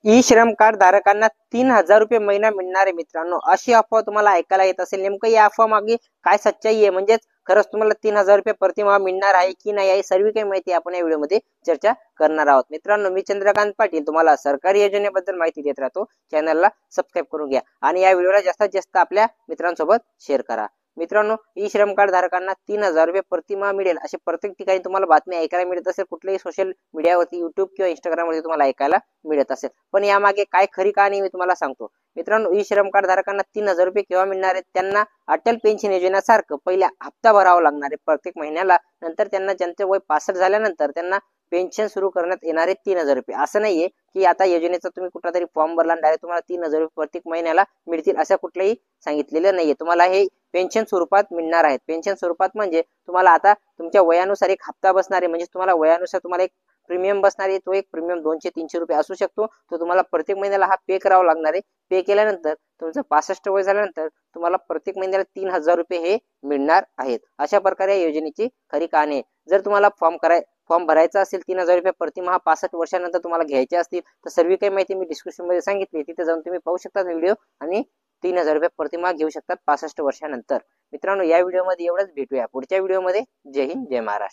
E श्रम card धारकांना 3,000 रुपये महिना मिळणार आहे. मित्रांनो, अशी अफवा तुम्हाला ऐकायला येत असेल. नेमकं या अफवा मागे काय सच्चाई आहे, म्हणजेच खरंच तुम्हाला 3,000 रुपये प्रतिमाह मिळणार आहे की नाही, सर्व काही माहिती आपण या व्हिडिओमध्ये चर्चा करणार आहोत. मित्रांनो, मी चंद्रकांत पाटील तुम्हाला सरकारी योजनेबद्दल माहिती देत राहतो. चॅनलला सबस्क्राईब करून घ्या आणि या व्हिडिओला जास्तीत जास्त आपल्या मित्रांसोबत शेअर करा. मित्रांनो, ई श्रम कार्ड धारकांना 3,000 रुपये प्रतिमाह मिळेल असे प्रत्येक ठिकाणी तुम्हाला बातमी ऐकायला मिळत असेल. कुठल्याही सोशल मीडियावरती, युट्यूब किंवा इंस्टाग्रामवरती तुम्हाला ऐकायला मिळत असेल. पण यामागे काय खरी कहाणी मी तुम्हाला सांगतो. मित्रांनो, ई श्रम कार्ड धारकांना 3,000 रुपये केव्हा मिळणार आहेत? त्यांना अटल पेन्शन योजनेसारखं पहिल्या हप्ता भरावा लागणार आहे प्रत्येक महिन्याला. नंतर त्यांना ज्यांचे वय 65 झाल्यानंतर त्यांना पेन्शन सुरू करण्यात येणारे 3,000 रुपये. असं नाहीये की आता योजनेचा तुम्ही कुठला तरी फॉर्म भरला आणि डायरेक्ट तुम्हाला 3,000 रुपये प्रत्येक महिन्याला मिळतील, असं कुठलंही सांगितलेलं नाहीये. तुम्हाला हे पेन्शन स्वरूपात मिळणार आहेत. पेन्शन स्वरूपात म्हणजे तुम्हाला आता तुमच्या वयानुसार एक हप्ता बसणार आहे, म्हणजे तुम्हाला वयानुसार तुम्हाला एक प्रीमियम बसणार आहे. तो एक प्रीमियम 200-300 रुपये असू शकतो. तो तुम्हाला प्रत्येक महिन्याला हा पे करावा लागणार आहे. पे केल्यानंतर तुमचं 65 वय झाल्यानंतर तुम्हाला प्रत्येक महिन्याला 3,000 रुपये हे मिळणार आहेत. अशा प्रकारे या योजनेची खरी कहाणी आहे. जर तुम्हाला फॉर्म भरायचा असेल 3,000 रुपये प्रतिमाह 65 वर्षानंतर तुम्हाला घ्यायचे असतील तर सर्व काही माहिती मी डिस्क्रिप्शन मध्ये सांगितली. तिथे जाऊन तुम्ही पाहू शकता व्हिडिओ आणि 3,000 रुपये प्रतिमाह घेऊ शकतात 65 वर्षानंतर. मित्रांनो, या व्हिडिओमध्ये एवढंच. भेटूया पुढच्या व्हिडिओमध्ये. जय हिंद, जय महाराष्ट्र.